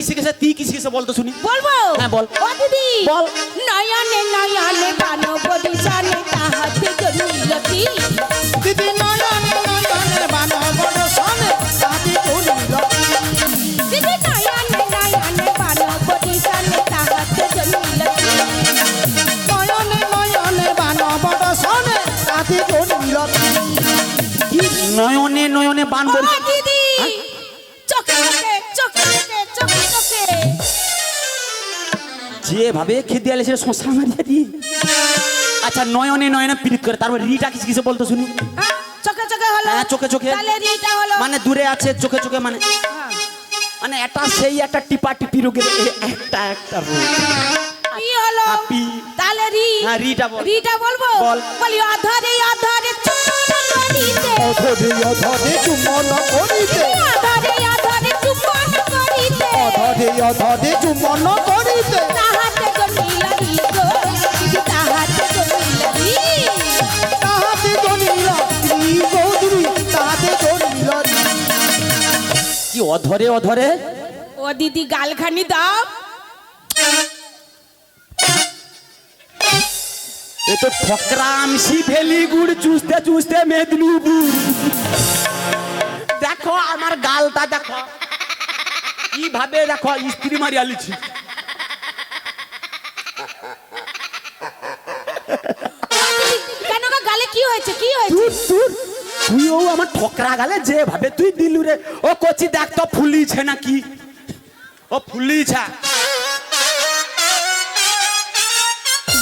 শিখেছে তুই কি শিখেছে বল তো শুনি। বলবো? হ্যাঁ বল। ও দিদি বল। নয়নে নয়নে বানো বদিশানে তাহাতে জন্মিলতি। দিদি নয়নে নয়নে বানো বদশানে তাহাতে জন্মিলতি। দিদি নয়নে নয়নে বানো বদিশানে তাহাতে জন্মিলতি। নয়নে নয়নে বানো বদশানে তাহাতে জন্মিলতি। কি নয়নে নয়নে বান ও বল। দিদি চোখে চোখে চোখে চোখে চোখে চোখে যেভাবে খেতে আলে সে শশা মারিয়া দি। আচ্ছা নয়নে নয়নে পীড়িত করে তারপর রিটা কিছু কিছু বলতো শুনি। হ্যাঁ, চোখে চোখে হলো। হ্যাঁ চোখে চোখে তাহলে রিটা হলো। মানে দূরে আছে চোখে চোখে মানে হ্যাঁ। মানে এটা সেই একটা টিপা টিপি রোগের একটা একটা রোগ। কি হলো? হাপি। তাহলে রি। হ্যাঁ রিটা বল। রিটা বলবো? বল। বলি অধরে অধরে চুম্বন করিতে। অধরে অধরে চুম্বন করিতে। অধরে অধরে চুম্বন করিতে। অধরে অধরে চুম্বন করিতে। তাহাতে জন্মিলারি গো দিদি তাহাতে জন্মিলারি। তাহাতে জন্মিলতি গৌরী তাহাতে জন্মিলতি। কি অধরে অধরে ও দিদি গালখানি দাও। এ তো ঠকরামসি ভেলিগুড় চুষতে চুষতে মেদিনীপুর। দেখো আমার গালটা দেখো কিভাবে দেখো স্ত্রী মারি আলিছি। কেন গো গালে কি হয়েছে কি হয়েছে? তুই তুই তুইও আমার ঠকরা গালে যেভাবে তুই দিলু রে। ও কচি দেখ তো ফুলিছে নাকি ও ফুলিছে।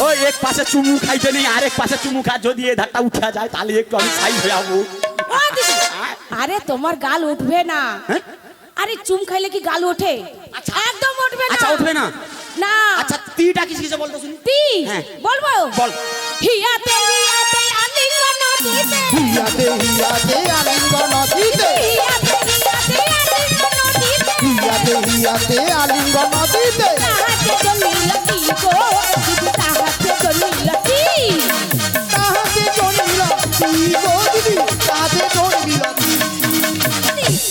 ও এক পাশে চুমু খাইতে নেই আরেক পাশে চুমু খা যদি এ ধারটা উঠা যায় তাহলে একটু আমি সাইড হয়ে যাবো। ও দিদি আরে তোমার গাল উঠবে না। হ্যাঁ? আরে চুম খাইলে কি গাল ওঠে? আচ্ছা। একদম উঠবে না। আচ্ছা উঠবে না। না। আচ্ছা তিটা কিছু কিছু বলতো শুনি। তি হ্যাঁ। বলবো? বল। হিয়াতে হিয়াতে আলিঙ্গন দিতে। হিয়াতে হিয়াতে আলিঙ্গন দিতে। হিয়াতে হিয়াতে আলিঙ্গন দিতে। হিয়াতে হিয়াতে আলিঙ্গন দিতে। তাহাতে জন্মিলতি গো দিদি তাহাতে জন্মিলতি। তাহাতে জন্মিলতি গৌরী তাহাতে জন্মিলতি।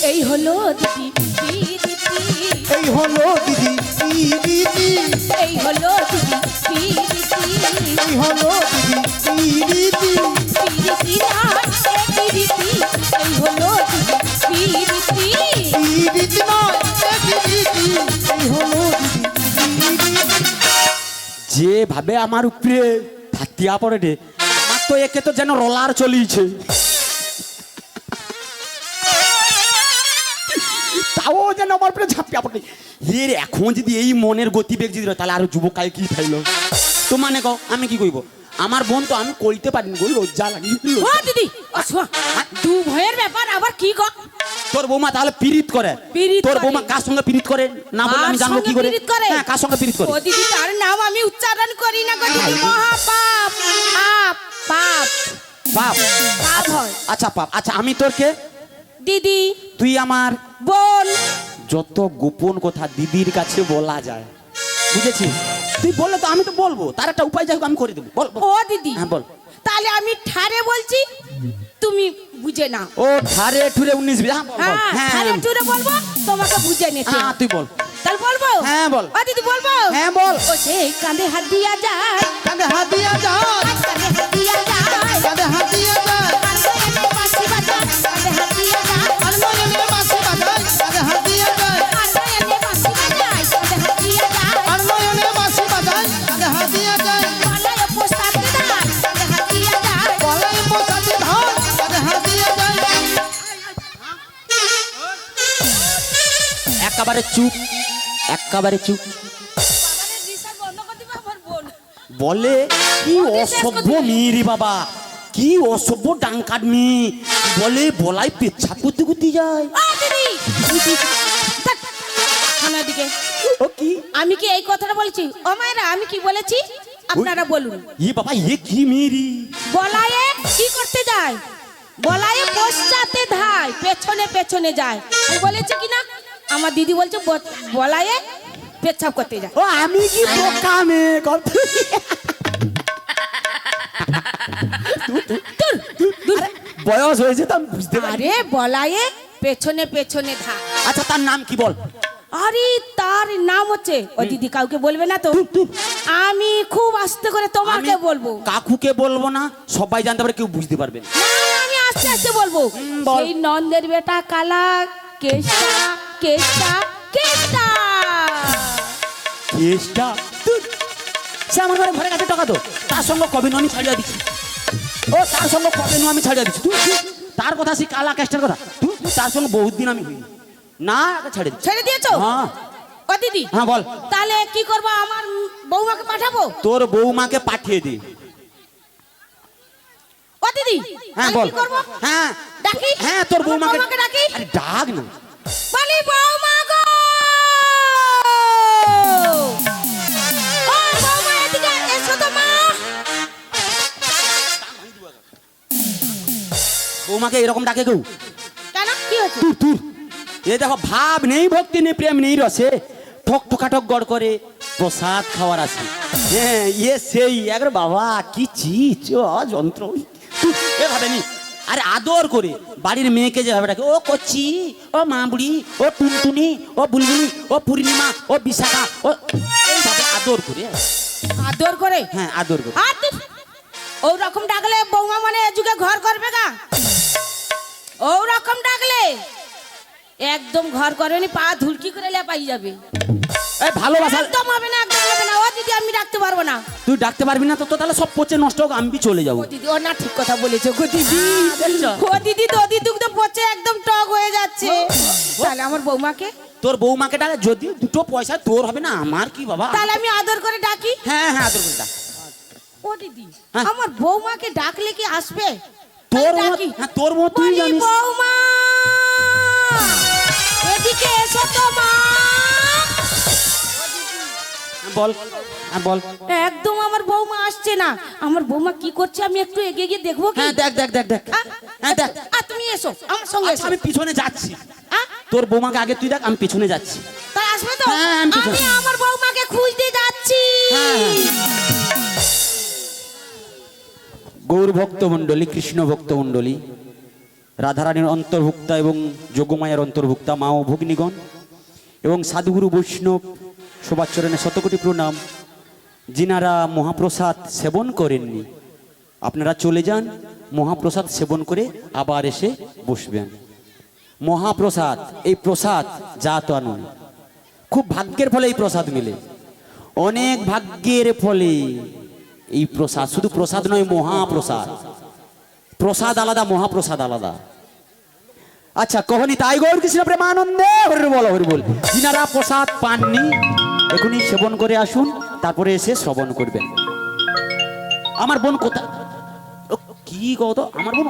এই হলো দিদি পিরিতি। এই হলো দিদি পিরিতি। এই হলো দিদি পিরিতি। এই হলো দিদি পিরিতি। পিরিতি না এ পিরিতি। এই হলো দিদি পিরিতি। পিরিতি নয় এ পিরিতি। এই হলো দিদি পিরিতি। যেভাবে আমার উপরে ধাতিয়া পড়ে রে আমার তো একে তো যেন রোলার চলিয়েছে। তাও যেন আমার উপরে ঝাঁপিয়া পড়ে। এর এখন যদি এই মনের গতিবেগ যদি রয়, তাহলে আরো যুবকালে কি থাইলো তো মানে কও আমি কি কইব। আমার বোন তো আমি কইতে পারিনি গো লজ্জা লাগে। ও দিদি ও শোয়া দু ভয়ের ব্যাপার আবার কি গো? তোর বৌমা তাহলে পীড়িত করে। পীড়িত তোর করে। বৌমা কার সঙ্গে পীড়িত করে না বলে আমি কার জানবো কি সঙ্গে করে? পীড়িত করে? হ্যাঁ কার সঙ্গে পীড়িত করে? ও দিদি তার নাম আমি উচ্চারণ করি না গো দিদি। মহাপাপ পাপ পাপ পাপ। পাপ হয় আচ্ছা পাপ। আচ্ছা আমি তোর কে? দিদি তুই আমার বোন। যত গোপন কথা দিদির কাছে বলা যায় বুঝেছিস। তুই বললে তো আমি তো বলবো তার একটা উপায় যাই হোক আমি করে দেবো। বল বল। ও দিদি হ্যাঁ বল। তাহলে আমি ঠারে বলছি তুমি বুঝে নাও। ও ঠারে ঠুরে 19 হ্যাঁ বল, বল। হ্যাঁ ঠারে ঠুরে বলবো তোমাকে বুঝে নিতে। হ্যাঁ তুই বল। তাহলে বলবো? হ্যাঁ বল। ও দিদি বলবো? হ্যাঁ বল। ও সে কাঁধে হাত দিয়া যায়। কাঁধে হাত দিয়া যায়। কাঁধে হাত দিয়া যায়। কাঁধে হাত দিয়া যায়। আর নয়নে বাঁশি বাজায়। কাঁধে হাত দিয়া যায়। আর নয়নে বাঁশি বাজায়। কাঁধে হাত দিয়া যায়। আর নয়নে বাঁশি বাজায়। কাঁধে হাত দিয়া যায়। আর নয়নে বাঁশি বাজায়। কাঁধে হাত দিয়া যায়। গলায় পোশাক দেয়। কাঁধে হাত দিয়া যায়। গলায় পোশাকে ধার। কাঁধে হাত দিয়া যায়। একেবারে চুপ একেবারে চুপ। বাবারে রিসার্চ বন্ধ করে দিবা আমার বোন। বলে কি অসভ্য মেয়ে বাবা কি অসভ্য ডাঙ্কার মেয়ে বলে বলাই পেচ্ছাপ করতে করতে যায়। ও দিদি দিদি থাক, থানার দিকে। ও কি আমি কি এই কথাটা বলেছি? ও মায়েরা আমি কি বলেছি আপনারা বলুন। ই বাবা এ কি মেরি বলায়ে কি করতে যায়? বলায়ে পশ্চাতে ধায় পেছনে পেছনে যায়। আমি বলেছি কি না? আমার দিদি বলছে বলায়ে পেছাব করতে যায়। ও আমি কি বোকা মেয়ে করতে বয়স হয়েছে তো আমি বুঝতে পারি। আরে বলায়ে পেছনে পেছনে ধায়। আচ্ছা তার নাম কি বল? আরে তার নাম হচ্ছে ও দিদি, কাউকে বলবে না তো? আমি খুব আস্তে করে তোমাকে বলবো। কাকুকে বলবো না, সবাই জানতে পারে, কেউ বুঝতে পারবে না। না, আমি আস্তে আস্তে বলবো। বল। সেই নন্দের বেটা কালা কেষ্টা কেষ্টা কেষ্টা। কেসটা ধুর, সে আমার ঘরে ঘরে কাছে টাকা তো, তার সঙ্গে কবে নু আমি ছাড়িয়ে দিচ্ছি। ও তার সঙ্গে কবে নু আমি ছাড়িয়ে দিচ্ছি। তুই তার কথা, সেই কালা কেষ্টার কথা, তুই তার সঙ্গে বহুত দিন আমি হইনি। না, ছেড়ে দিচ্ছি। ছেড়ে দিয়েছো? হ্যাঁ ও দিদি, হ্যাঁ বল। তাহলে কি করবো? আমার বৌমাকে পাঠাবো? তোর বৌমাকে পাঠিয়ে দে। ও দিদি, হ্যাঁ তাহলে বল। কি করবো? হ্যাঁ ডাকি? হ্যাঁ, তোর আমার বৌমাকে ডাকি? আরে ডাক না। বলি বৌমা গো! ও বৌমা, এদিকে এসো তো মা। বৌমাকে এরকম ডাকে কেউ? কেন, কি হয়েছে? তুই তুই এ দেখো, ভাব নেই, ভক্তি নেই, প্রেম নেই, রসে ঠক ঠকাঠক গড় করে প্রসাদ খাওয়ার আছে। হ্যাঁ, ইয়ে সেই একবার বাবা কি চিজ, যন্ত্র তুই এভাবে নি। আরে আদর করে বাড়ির মেয়েকে যেভাবে ডাকে, ও কচি, ও মা বুড়ি, ও টুনটুনি, ও বুলবুলি, ও পূর্ণিমা, ও বিশাখা, ও এইভাবে আদর করে। আদর করে? হ্যাঁ, আদর করে। আর তুই ও রকম ডাকলে বৌমা মানে এ যুগে ঘর করবে গা? ও রকম ডাকলে একদম ঘর করবেনি, পা ধুলকি করে লেপাই যাবে। এই ভালোবাসা একদম হবে না, একদম হবে না। ও দিদি, আমি রাখতে পারবো না। তুই ডাকতে পারবি না তো, তো তাহলে সব পচে নষ্ট হোক, আমি চলে যাবো। ও দিদি, ও না, ঠিক কথা বলেছো গো দিদি। দেখছো? ও দিদি, দদি দুগ্ধ পচে একদম টক হয়ে যাচ্ছে। তাহলে আমার বৌমাকে, তোর বৌমাকে ডাকে, যদি দুটো পয়সা তোর হবে না, আমার কি বাবা। তাহলে আমি আদর করে ডাকি। হ্যাঁ হ্যাঁ, আদর করে ডাক। ও দিদি, হ্যাঁ। আমার বৌমাকে ডাকলে কি আসবে? তোর তাহলে মত, ডাকি। হ্যাঁ তোর মত, তুই বলি জানিস। বৌমা, এদিকে এসো তো মা। হ্যাঁ, বল, হ্যাঁ বল। একদম আমার বৌমা আসছে না। আমার বৌমা কি করছে, আমি একটু এগিয়ে গিয়ে দেখবো কি? হ্যাঁ দেখ দেখ দেখ দেখ। আ? হ্যাঁ দেখ। তুমি এসো আমার সঙ্গে আচ্ছা, এসো। আমি পিছনে যাচ্ছি। আ? তোর বৌমাকে আগে তুই দেখ, আমি পিছনে যাচ্ছি। তাই আসবে তো? হ্যাঁ, আমি পিছনে। আমি আমার বৌমাকে খুঁজতে যাচ্ছি। হ্যাঁ, হ্যাঁ। গৌর ভক্তমণ্ডলী, কৃষ্ণ ভক্তমণ্ডলী, রাধারানীর অন্তর্ভুক্তা এবং যোগমায়ার অন্তর্ভুক্তা মা ও ভগ্নীগণ এবং সাধুগুরু বৈষ্ণব শোভাচরণে শতকোটি প্রণাম। যিনারা মহাপ্রসাদ সেবন করেননি, আপনারা চলে যান, মহাপ্রসাদ সেবন করে আবার এসে বসবেন। মহাপ্রসাদ, এই প্রসাদ যা তো নয়, খুব ভাগ্যের ফলে এই প্রসাদ মিলে, অনেক ভাগ্যের ফলে এই প্রসাদ, শুধু প্রসাদ নয়, মহাপ্রসাদ। প্রসাদ আলাদা, মহাপ্রসাদ আলাদা। আচ্ছা, কখনই তাই গৌর কৃষ্ণ প্রেমানন্দে হরি বল, হরি বল। যিনারা প্রসাদ পাননি, এখনই সেবন করে আসুন, তারপরে এসে শ্রবণ করবেন। আমার বোন কোথায়? ও, কি কত, আমার বোন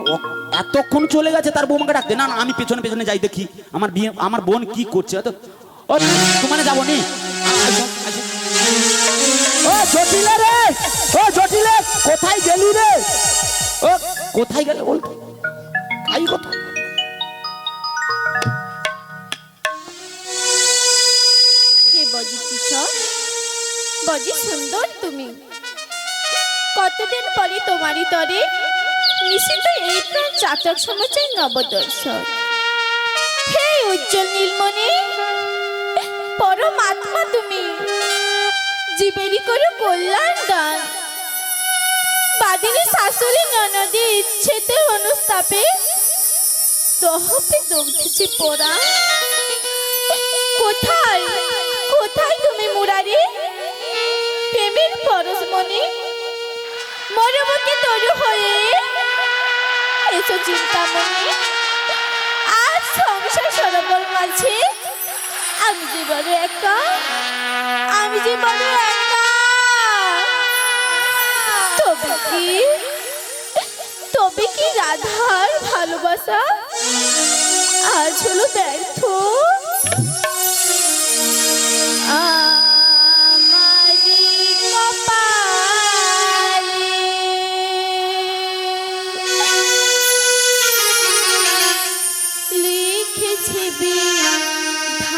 এতক্ষণ চলে গেছে তার বৌমাকে ডাকতে। না না, আমি পেছনে পেছনে যাই দেখি আমার বিয়ে, আমার বোন কি করছে। তো ও তোমানে যাবো নি। ও জটিলে রে, ও জটিলে, কোথায় গেলি রে? ও কোথায় গেলে বল, আই কত। হে বজি কিশোর, বজি সুন্দর তুমি। কতদিন পরে তোমারই তরে নিশ্চিত এই প্রাণ চাতক সমাজের নবদর্শন। হে উজ্জ্বল নীলমণি, পরমাত্মা তুমি, জীবেরই করো কল্যাণ দান। বাদিনী শাশুড়ি ননদে ইচ্ছেতে অনুস্তাপে দহপে দগ্ধেছে পোড়া। কোথায় কোথায় তুমি মুরারি, প্রেমের পরশমণি, মরমুখে তরু হয়ে এসো চিন্তামণি। আজ সংসার সরোবর মাঝে আমি যে বড় একা, আমি যে বড় একা। তবে কি রাধার ভালোবাসা আজ হলো ব্যর্থ? আমারি কপালে লিখেছে বিধাতা,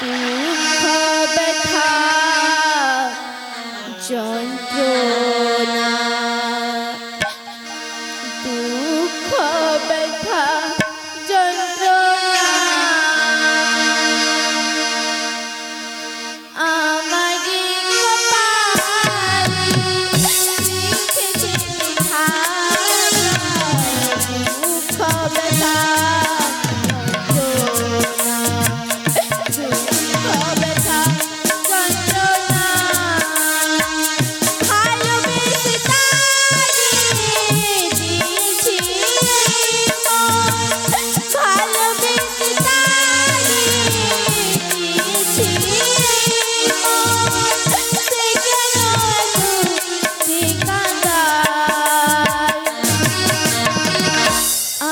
দুঃখ ব্যথা যন্ত্রণা ব্যথা যন্ত্রণা, দুঃখ ব্যথা যন্ত্রণা, ভালোবেসে তারে দিয়েছি মন, ভালোবেসে তারে দিয়েছি মন, সে কেন ঠিকাদার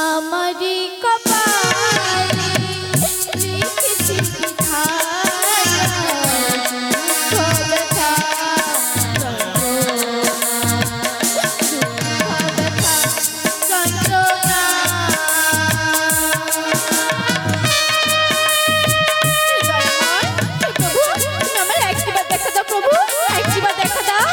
আমারই কপালে লিখেছি বিধাতা দুঃখ ব্যথা যন্ত্রণা, প্রভু তুমি আমার একটিবার দেখা দাও, প্রভু একটিবার দেখা দাও।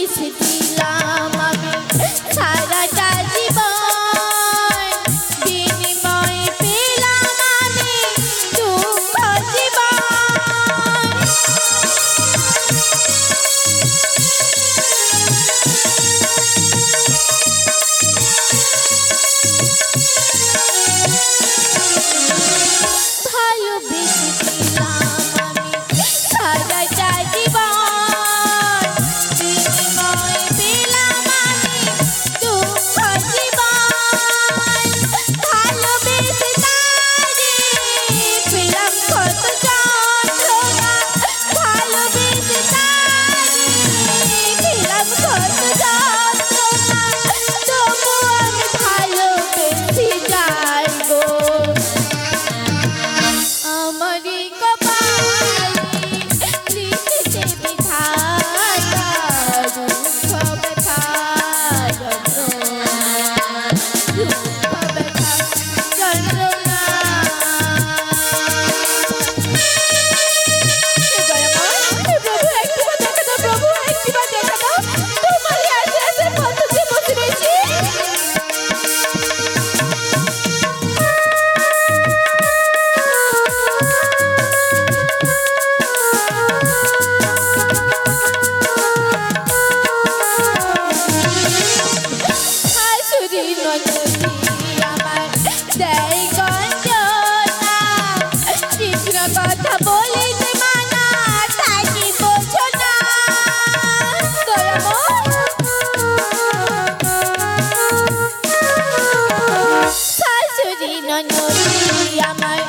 ভালোবেসেছিলাম আমি সারাটা জীবন, বিনিময়ে পেলাম আমি দুঃখ জীবন। ভালোবেসেছিলাম আমি সারাটা জীবন, বিনিময়ে পেলাম আমি দুঃখ জীবন। ভালোবেসে তারে পেলাম কত যন্ত্রণা, ভালোবেসে তারে পেলাম কত যন্ত্রণা, তবু আমি ভালোবেসে যাই গো আমারই কপালে লিখেছে বিধাতা দুঃখ ব্যথা যন্ত্রণা, দুঃখ ব্যথা যন্ত্রণা। প্রভু একটিবার দেখা দাও, প্রভু একটিবার দেখা দাও, তোমারই আশে আশে পথ যে বসে রয়েছি। শাশুড়ি ননদি আমার দেয় গঞ্জনা, কৃষ্ণ কথা বলিতে মানা তাই কি বোঝো না। শাশুড়ি ননদি আমার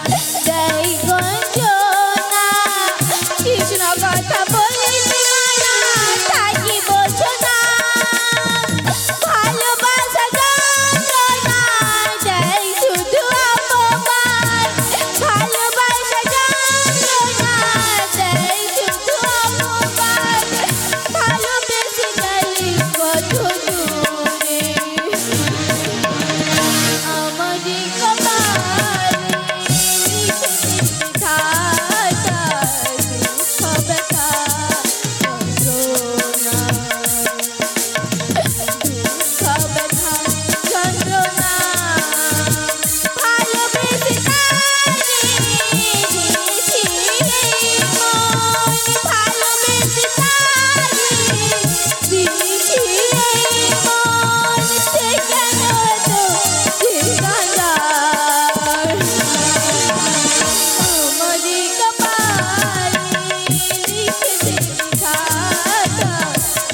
দেয় গঞ্জনা, কৃষ্ণ কথা বলিতে মানা তাই কি বোঝো না। ভালোবাসা যন্ত্রণা দেয় শুধু অপমান, ভালোবাসা যন্ত্রণা দেয় শুধু অপমান, ভালোবেসে গেলি কত দূরে আমারই কপালে লিখেছে বিধাতা দুঃখ ব্যথা যন্ত্রণা, দুঃখ ব্যথা যন্ত্রণা, ভালোবেসে তারে দিয়েছি মন, ভালোবেসে তারে দিয়েছি মন, সে কেন ঠিকাদার আমারই কপালে লিখেছে বিধাতা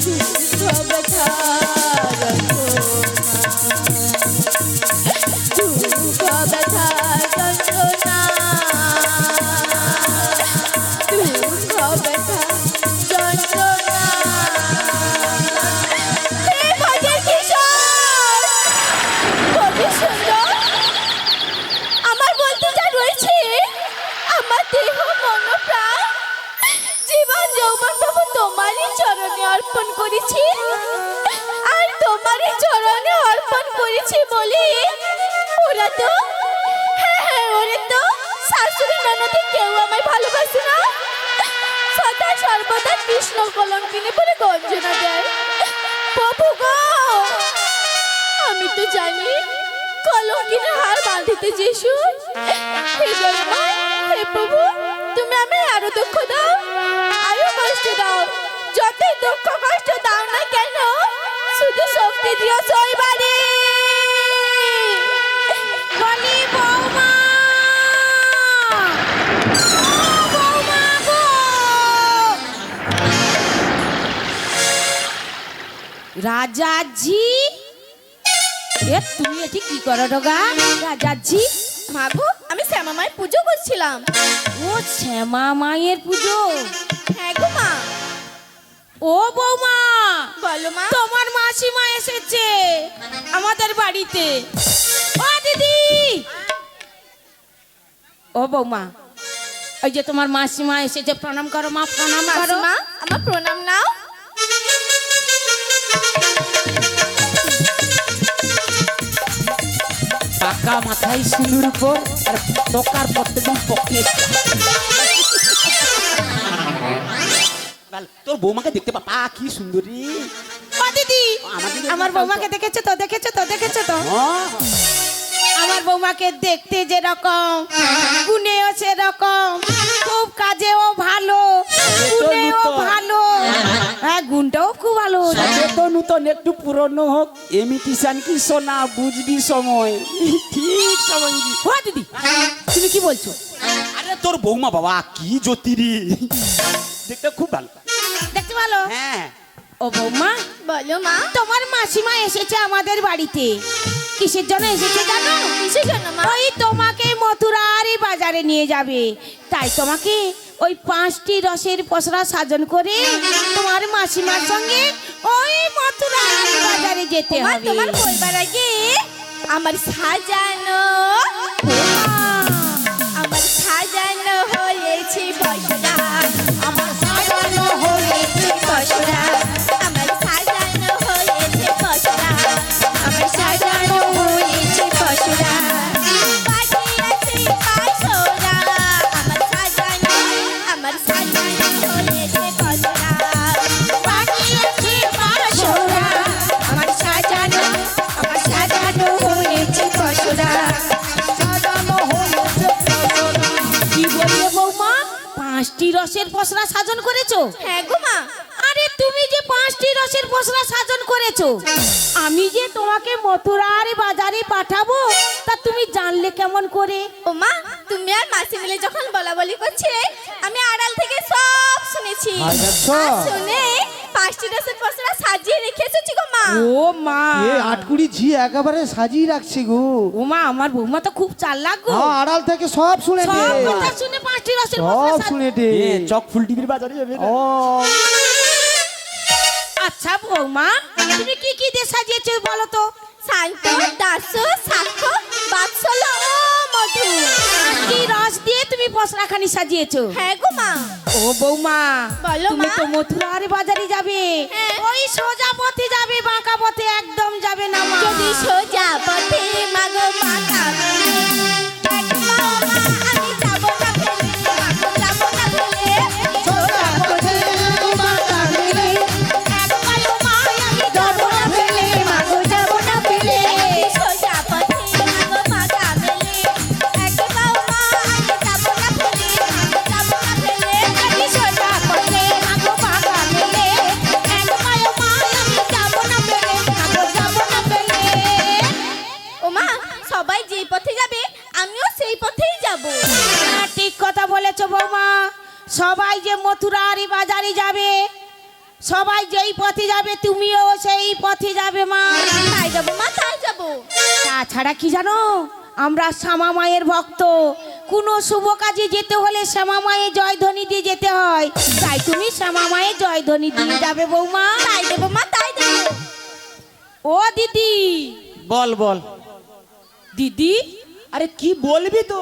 দুঃখ ব্যথা যন্ত্রণা, দুঃখ ব্যথা যন্ত্রণা, দুঃখ ব্যথা যন্ত্রণা। হে ভজের কিশোর, কবি সুন্দর, আমার বলতে যা রয়েছে, আমার দেহ মন প্রাণ জীবন যৌবন প্রভু তোমারই চরণে অর্পণ করেছি, আর তোমারই চরণে অর্পণ করেছি বলে ওরা তো ওরা তো শাশুড়ি ননদে কেউ আমায় ভালোবাসে না, সদা সর্বদা কৃষ্ণ কলঙ্কিনী বলে গঞ্জনা দেয়। প্রভু গো কিনে হার বাঁধিতে যিশু, হে দয়াময়, হে প্রভু, তুমি আমি আরো দুঃখ দাও, আরো কষ্ট দাও, যতই দুঃখ কষ্ট দাও না কেন, শুধু শক্তি দিও সইবারে। বলি বৌমা, ও বৌমা গো। রাজাজি, এ তুমি এটি কি করো ডগা? রাজাজি, মাগো, আমি শ্যামা মায়ের পুজো করছিলাম। ও শ্যামা মায়ের পুজো। হ্যাঁ গো মা। ও বৌমা, বলো মা। তোমার মাসিমা এসেছে আমাদের বাড়িতে। ও দিদি, ও বৌমা, ওই যে তোমার মাসিমা এসেছে, প্রণাম করো মা, প্রণাম করো। মা, আমার প্রণাম নাও। পাকা মাথায় সিঁদুর উপর আর টকার প্রত্যেকদিন পকেট। তোর বৌমাকে দেখতে পা কি সুন্দরী। ও দিদি, আমাদের আমার বৌমাকে দেখেছো তো? দেখেছো তো? দেখেছো তো? হ্যাঁ। আমার বৌমাকে দেখতে যেরকম, গুণেও সেরকম, খুব কাজেও ভালো, গুণেও ভালো, হ্যাঁ গুণটাও খুব ভালো। সবে তো নূতন, একটু পুরনো হোক, এমিটিশন কি সোনা, বুঝবি সময়, ঠিক সময় বুঝবি। ও দিদি, তুমি কি বলছো? আরে তোর বৌমা বাবা কি জ্যোতিরি, দেখতে খুব ভালো। দেখতে ভালো? হ্যাঁ। ও বৌমা, বলো মা। তোমার মাসিমা এসেছে আমাদের বাড়িতে। কিসের জন্য এসেছে জানো? কিসের জন্য মা? ওই তোমাকে মথুরার বাজারে নিয়ে যাবে, তাই তোমাকে ওই 5টি রসের পসরা সাজন করে তোমার মাসিমার সঙ্গে ওই মথুরার বাজারে যেতে মা, হবে। তোমার বলবার আগে আমার সাজানো, আমার সাজানো হয়েছে পসরা, আমার সাজানো হয়েছে পসরা, আমার সাজানো হয়েছে পসরা, আমার সাজানো হয়েছে পসরা, বাকি আছে পাঁচরা, আমার সাজানো, আমার সাজানো হয়েছে পসরা, বাকি আছে পাঁচরা, আমার সাজানো, আমার সাজানো হয়েছে পসরা, সাজানো হয়েছে পসরা। কি বললে বৌমা? 5টি রসের পসরা সাজন করেছো? হ্যাঁ গো মা। আরে তুমি যে 5টি রসের পসরা সাজন করেছো, আমি যে তোমাকে মথুরার বাজারে পাঠাবো তা তুমি জানলে কেমন করে? ও মা, তুমি আর মাসি মিলে যখন বলা বলি করছিলে, আমি আড়াল থেকে সব শুনেছি। আর দেখছো? আর শুনে 5টি রসের পসরা সাজিয়ে রেখে এসেছি গো মা। ও মা, এ আটকুড়ি ঝি একেবারে সাজিয়ে রাখছি গো। ও মা, আমার বৌমা তো খুব চালাক গো। হ্যাঁ, আড়াল থেকে সব শুনে দে, সব কথা শুনে 5টি রসের পসরা সব শুনে দে। চক ফুল টিভির বাজারে যাবে না? ও আচ্ছা বৌমা, তুমি কি কি দিয়ে সাজিয়েছো বলো তো? শান্ত, দাস, সাক্ষ্য, বাৎসল্য ও মধু। 5টি রস দিয়ে তুমি পসরাখানি সাজিয়েছো? হ্যাঁ গো মা। ও বৌমা, বলো তুমি মা। তো মথুরার বাজারে যাবে, হ্যাঁ। ওই সোজা পথে যাবে, বাঁকা পথে একদম যাবে না মা। যদি সোজা পথে মাগো মাতা আমি যাবো না ফেলে, মাগো যাবো না ফেলে, সোজা পথে মাতা ফেলে, একবারও মা আমি যাবো না ফেলে, মাগো যাবো না ফেলে, সোজা পথে মাগো মাতা ফেলে, একবারও মা আমি যাবো না ফেলে, মাগো যাবো না ফেলে, আমি সোজা পথে মাগো মাতা ফেলে, একবারও মা আমি যাবো না ফেলে, মাগো যাবো না ফেলে। ও মা, সবাই যেই পথে যাবে আমিও সেই পথেই যাব। হ্যাঁ, ঠিক কথা বলেছো বৌমা। সবাই যে মথুরার বাজারে যাবে, সবাই যেই পথে যাবে তুমিও সেই পথে যাবে মা। তাই যাবো মা, তাই যাবো। তাছাড়া কি জানো, আমরা শ্যামা মায়ের ভক্ত, কোনো শুভ কাজে যেতে হলে শ্যামা মায়ের জয়ধ্বনি দিয়ে যেতে হয়, তাই তুমি শ্যামা মায়ের জয়ধ্বনি দিয়ে যাবে বৌমা। তাই দেবো মা, তাই দেবো। ও দিদি, বল বল। দিদি, আরে কি বলবি তো?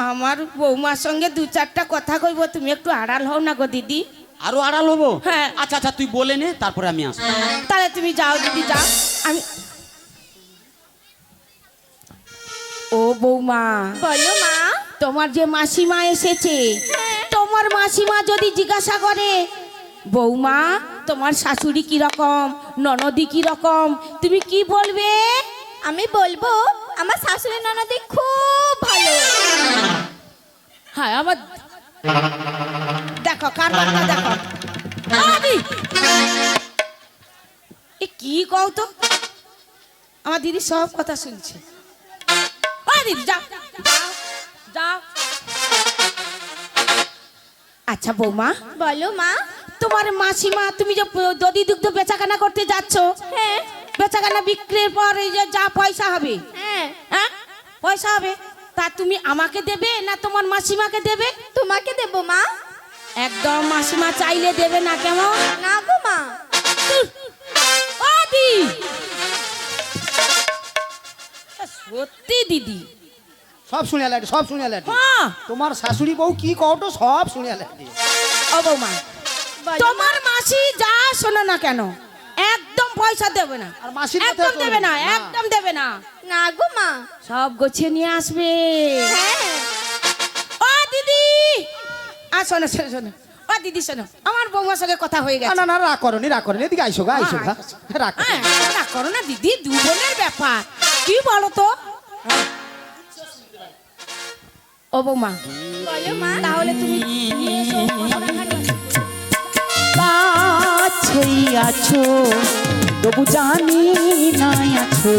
আমার বৌমার সঙ্গে 2-4টা কথা কইব, তুমি একটু আড়াল হও না গো দিদি। আরো আড়াল হবো? হ্যাঁ। আচ্ছা আচ্ছা, তুই বলে নে, তারপরে আমি আসবো। তাহলে তুমি যাও দিদি, যাও। আমি, ও বৌমা, বলো মা। তোমার যে মাসিমা এসেছে, তোমার মাসিমা যদি জিজ্ঞাসা করে বৌমা তোমার শাশুড়ি কি রকম, ননদি কি রকম, তুমি কি বলবে? আমি বলবো আমার শাশুড়ি ননদি খুব ভালো। হ্যাঁ আমার দেখো কার বাচ্চা দেখো আদি এ কি কও তো আমার দিদি সব কথা শুনছে ও দিদি যাও যাও, যাও আচ্ছা বৌমা বলো মা। তোমার মাসিমা তুমি যে দধি দুগ্ধ বেচাকেনা করতে যাচ্ছ হ্যাঁ বেচাকেনা বিক্রির পর এই যে যা পয়সা হবে হ্যাঁ হ্যাঁ পয়সা হবে তা তুমি আমাকে দেবে না তোমার মাসিমাকে দেবে তোমাকে দেবো মা। একদম মাসিমা চাইলে দেবে না কেমন না গো মা। ও দি সত্যি দিদি সব শুনে লাটি, সব শুনে লাটি। হ্যাঁ তোমার শাশুড়ি বউ কি কওটো সব শুনে লাটি। ও বৌমা বলো তোমার মাসি যা শোনো না কেন একদম পয়সা দেবে না আর মাসির কথা একদম চলবে দেবে না না। একদম দেবে না না গো মা। সব গোছিয়ে নিয়ে আসবে হ্যাঁ ও দিদি শোনো শোনো শোনো ও দিদি শোনো আমার বৌমার সঙ্গে কথা হয়ে না গেছে না না, রাগ করনি, রাগ করনি, এদিকে আইসো গা, আইসো গা, রাগ করো। হ্যাঁ না করো না দিদি দু বোনের ব্যাপার কি বলো তো ও বৌমা বলো মা। তাহলে তুমি নিয়ে এসো কথাখানি। কাছেই আছো তবু জানি নাই আছো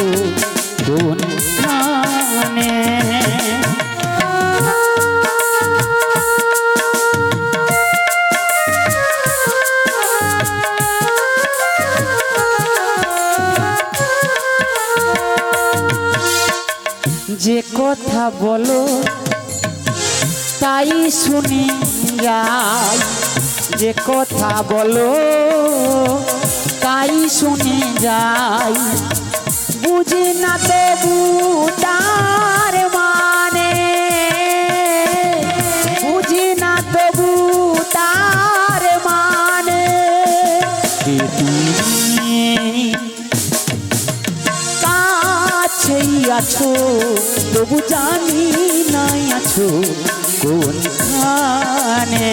কোন স্থানে যে কথা বলো তাই শুনি যাই যে কথা বলো তাই শুনে যাই বুঝি না তবু তার মানে বুঝি না তবু তার মানে কে তুমি কাছেই আছো তবু জানি নাই আছো কোনখানে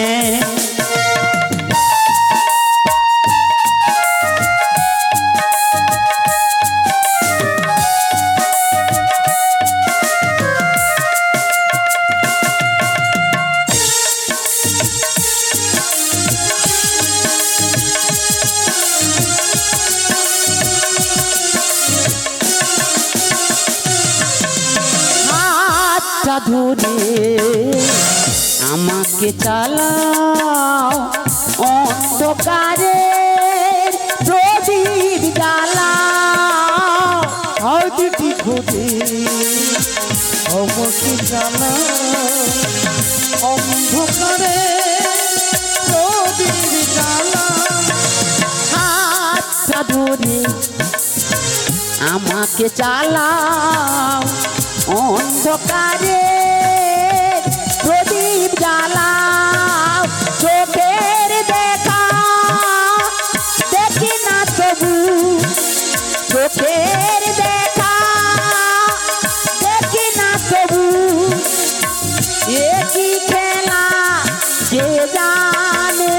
হাতটা ধরে আমাকে চালাও অন্ধকারে প্রদীপ জ্বালাও হয়তো খোঁজে আমাকে জানা অন্ধকারে প্রদীপ জ্বালা। হাতটা ধরে আমাকে চালাও অন্ধকারে প্রদীপ জ্বালাও চোখের দেখা দেখি না তবু চোখের দেখা দেখি না তবু এ কি খেলা কে জানে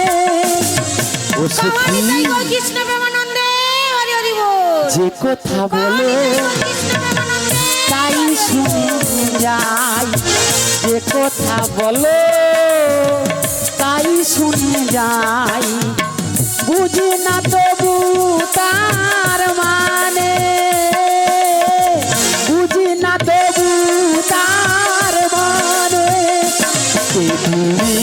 ও ভবানী সখী, তাই গো কৃষ্ণ প্রেমানন্দে হরি হরি বল যে কথা বলে কৃষ্ণ প্রেমানন্দে তাই শুনে যাই যে কথা বলো তাই শুনে যাই বুঝি না তবু তার মানে বুঝি না তবু তার মানে কে তুমি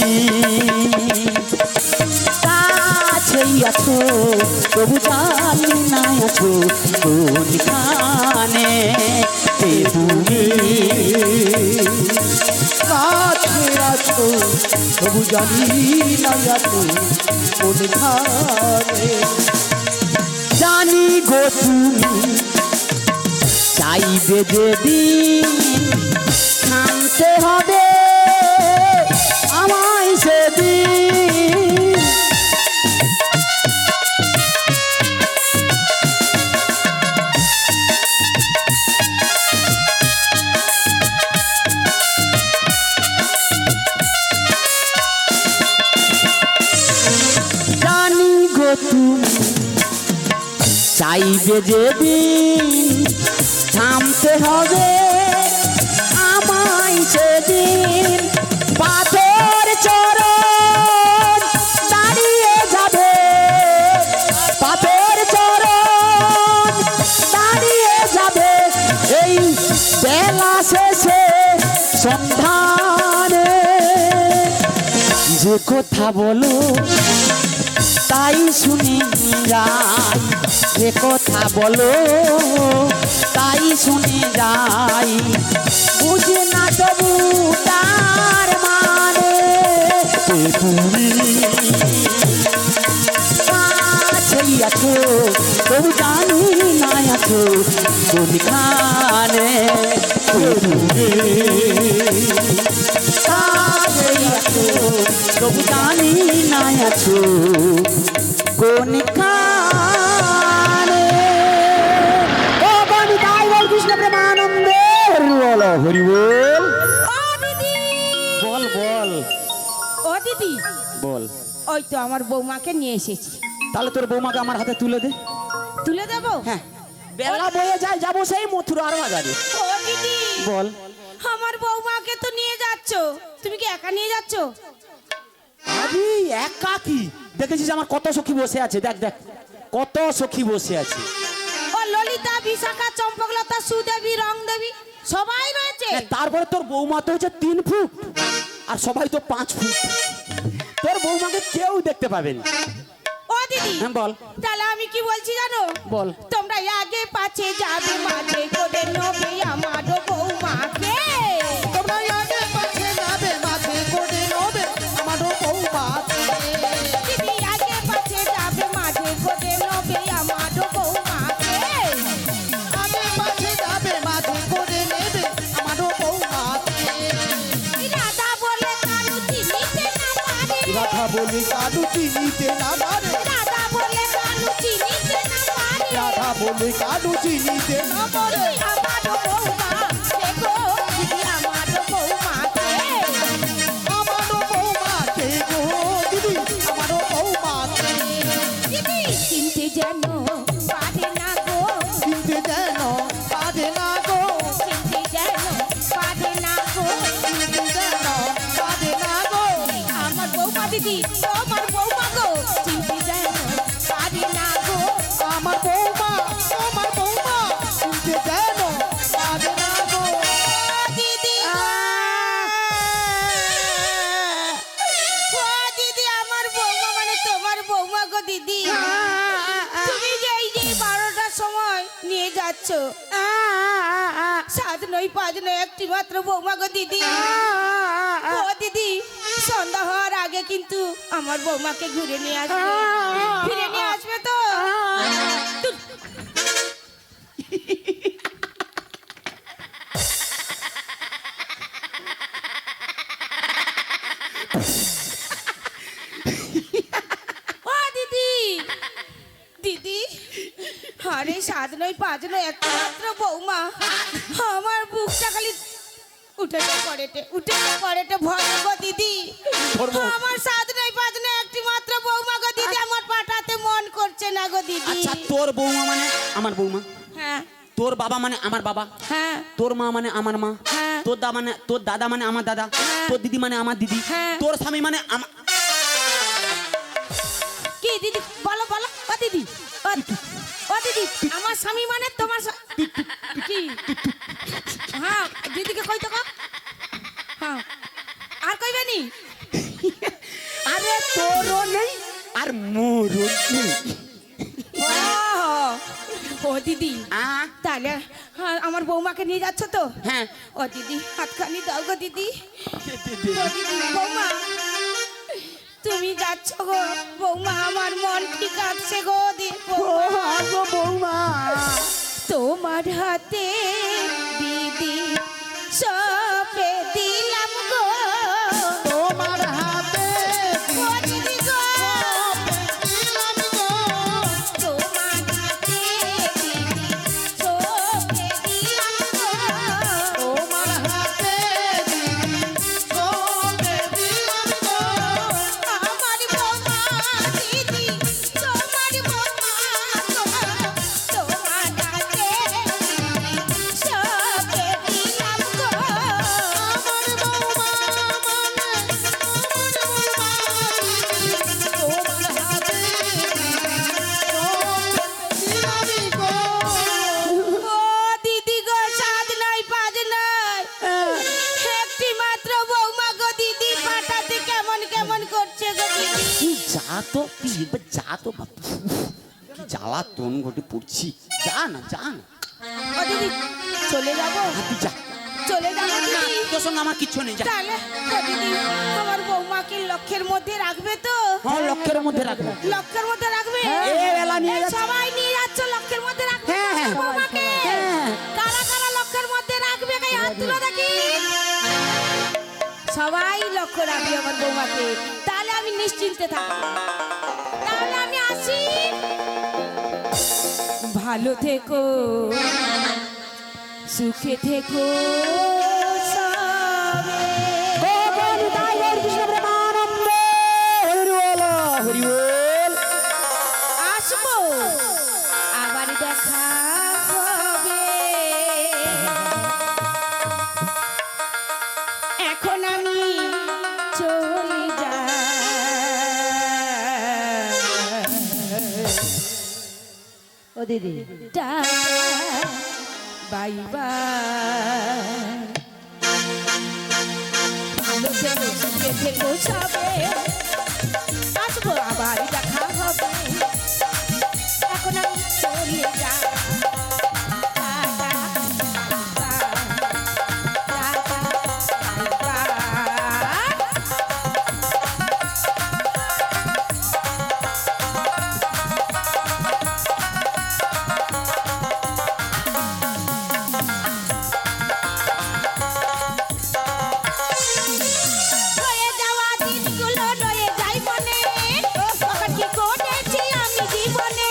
কাছেই আছো তবু জানি না আছো কোনখানে কে তুমি কাছে আছো তবু জানি না আছো কোনখানে। জানি গো তুমি চাইবে যেদিন থামতে হবে আমায় সেদিন জানি গো তুমি চাইবে যেদিন থামতে হবে সেদিন পাথর চরণ দাঁড়িয়ে যাবে, পাথর চরণ দাঁড়িয়ে যাবে এই বেলা শেষে সন্ধানে। যে কথা বলো তাই শুনি যাই, যে কথা বলো তাই শুনে যাই, বুঝে না তবু তার মানে। তুমি কাছেই আছো তবু জানি না আছো কোনখানে। কাছেই আছো তবু জানি না আছো কোনখানে। ও বাণী তাই বল কৃষ্ণ প্রেমানন্দে হরি বল হরি বল। ও দিদি, বল বল ও দিদি, বল। ওই তো আমার বৌমাকে নিয়ে এসেছি। তাহলে তোর বৌমাকে আমার হাতে তুলে দে। তুলে দেবো? হ্যাঁ, বেলা বয়ে যায়, যাবো সেই মথুরার বাজারে। ও দিদি, বল। আমার বৌমাকে তো নিয়ে যাচ্ছ, তুমি কি একা নিয়ে যাচ্ছ? আরে একা কি, দেখেছিস আমার কত সখী বসে আছে, দেখ দেখ কত সখী বসে আছে। ও ললিতা, বিশাখা, চম্পকলতা, সুদেবী, রংদেবী সবাই রয়েছে। হ্যাঁ, তারপরে তোর বৌমা তো হচ্ছে 3 ফুট আর সবাই তো 5 ফুট। তোর বৌমাকে কেউ দেখতে পাবেন। ও দিদি, হ্যাঁ বল। তাহলে আমি কি বলছি জানো? বল। তোমরা আগে পাছে যাবে, মাঝে করে নেবে আমার বৌমাকে। তোমরা আগে পাছে যাবে, মাঝে করে নেবে আমার বৌমাকে। দিদি আগে পাছে যাবে, মাঝে করে নেবে আমার বৌমাকে। আগে পাছে যাবে, মাঝে করে নেবে আমার বৌমাকে। রাধা বলে কারু চিনিতে না পারে, রাধা বলে কারু চিনিতে না পারে, রাধা বলে কারু চিনিতে না পারে। রাধা বলে কারু চিনিতে না পারে। আমার বৌমা দেখো, দিদি আমার বৌমাকে। আমার বৌমাকে গো দিদি, আমার বৌমাকে। দিদি চিনতে যেন পারে না গো, চিনতে যেন পারে না গো, চিনতে যেন পারে না গো। চিনতে যেন পারে না গো। আমার বৌমা দিদি, আমার বৌমা গো, চিনতে যেন পারে না গো। আমার বৌমা, আমার বৌমা, চিনতে যেন পারে না গো। দিদি ও দিদি, আমার বৌমা মানে তোমার বৌমা গো দিদি। তুমি যে এই যে 12টার সময় নিয়ে যাচ্ছ, 7 নয় 5 নয়, একটি মাত্র বৌমা গো দিদি। ও দিদি, সন্ধ্যা হওয়ার আগে কিন্তু আমার বৌমাকে ঘুরে নিয়ে আসবে, ফিরে নিয়ে আসবে তো? ও দিদি, দিদি, আরে 7 নয় 5 নয়, একটা মাত্র বৌমা। আমার বুকটা খালি উঠেছে পড়েটে ভয় গো দিদি। আমার 7 নয় 5 নয়, একটি মাত্র বৌমা গো দিদি। আমার পাঠাতে মন করছে না গো দিদি। আচ্ছা, তোর বৌমা মানে আমার বৌমা, হ্যাঁ তোর বাবা মানে আমার বাবা, হ্যাঁ তোর মা মানে আমার মা, হ্যাঁ। তোর দাদা মানে আমার দাদা, হ্যাঁ। তোর দিদি মানে আমার দিদি, হ্যাঁ। তোর স্বামী মানে কি দিদি, বলো বলো। ও দিদি, ও দিদি, আমার স্বামী মানে তোমার কি? হ্যাঁ, দিদিকে কই তো গো। হ্যাঁ, আর কইবে নি? আরে তোরও নেই আর মোরও নেই। ও দিদি, আ? তাহলে হ্যাঁ, আমার বৌমাকে নিয়ে যাচ্ছ তো? হ্যাঁ। ও দিদি, হাতখানি দাও গো দিদি। ও দিদি, বৌমা তুমি যাচ্ছ গো বৌমা, আমার মন ঠিক আছে গো বৌমা, তোমার হাতে দিদি সপে দিলাম গো, তোমার হাতে ও দিদি গো, দিলাম গো। তোমার হাতে দিদি সপে দিলাম গো। তোমার হাতে দিদি সপে দিলাম গো। আমার বৌমা দিদি, তোমার বৌমা গো, তোমার হাতে দিদি সপে দিলাম গো। এবার যা তো বাপু, কি জ্বালাতন ঘটে পড়ছি, যা না যা না। ও দিদি চলে যাবো, তুই যা চলে যাবো না, দিদি। তোর সঙ্গে আমার কিচ্ছু নেই, যা। তাহলে ও দিদি আমার বৌমাকে লক্ষ্যের মধ্যে রাখবে তো? হ্যাঁ, লক্ষ্যের মধ্যে রাখবো। লক্ষ্যের মধ্যে রাখবে? এই বেলা নিয়ে এই যাচ্ছি। সবাই নিয়ে যাচ্ছ লক্ষ্যের মধ্যে রাখবে হ্যাঁ, হ্যাঁ। বৌমাকে? হ্যাঁ। কারা কারা লক্ষ্যের মধ্যে রাখবে গায়ে হাত তুলে দেখি। সবাই লক্ষ্য রাখবে আমার বৌমাকে, তাহলে আমি নিশ্চিন্তে থাকবো। তাহলে আমি আসি, ভালো থেকো, সুখে থেকো সবে। আসবো, আবার দেখা হবে। এখন আমি চলে যাই। ও দিদি টাটা, বাই বাই। ভালো থেকো, সুখে থেকো সবে। আসবো, আবার দেখা হবে। এখন আমি চলে যাই। Tata, bye bye. Tata, bye bye. হয়ে যাওয়া দিনগুলো রয়ে যায় মনে, তখন কি করেছি আমি জীবনে।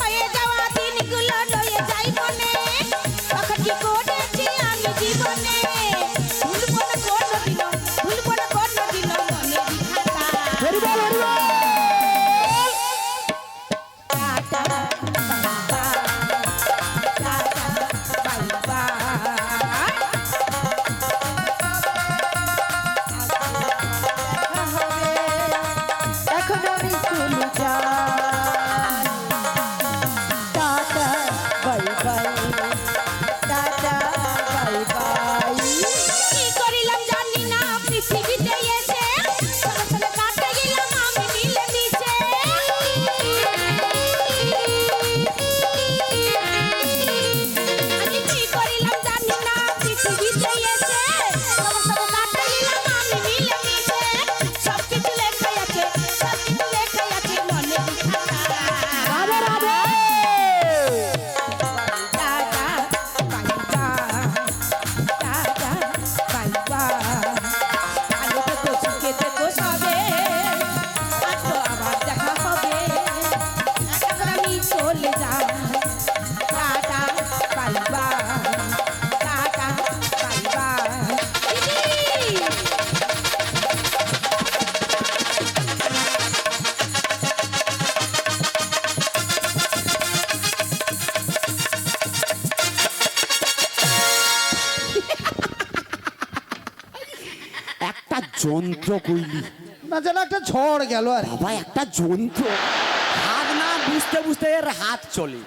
হয়ে যাওয়া দিনগুলো রয়ে যায় মনে, তখন কি করেছি আমি জীবনে। ভুলবো না কোনোদিনও, ভুলবো না কোনোদিনও মনের খাতা। Tata, bye bye. এখন আমি চলে যাই। Tata bye bye, tata bye bye. কি করিলাম জানি না পৃথিবীতে এসে, সঙ্গে সঙ্গে কাটে গেলাম আমি মিলে মিশে। আমি কি করিলাম জানি না পৃথিবীতে এসে, সঙ্গে সঙ্গে কাটে গেলাম আমি মিলে মিশে। সব কিছু লেখা আছে, সব কিছু লেখা আছে মনে খাতা। Tata, bye bye. Tata, bye bye. ভালো থেকো, সুখে থেকো সবে। আসবো, আবার দেখা হবে। এখন আমি চলে যাই। Tata, bye bye. Tata, bye bye. দিদি! একটা যন্ত্র কইলি না যেন একটা ঝড় গেল আর কি। বাবা, একটা যন্ত্র। হাত না বুঝতে বুঝতে এর হাত চলে।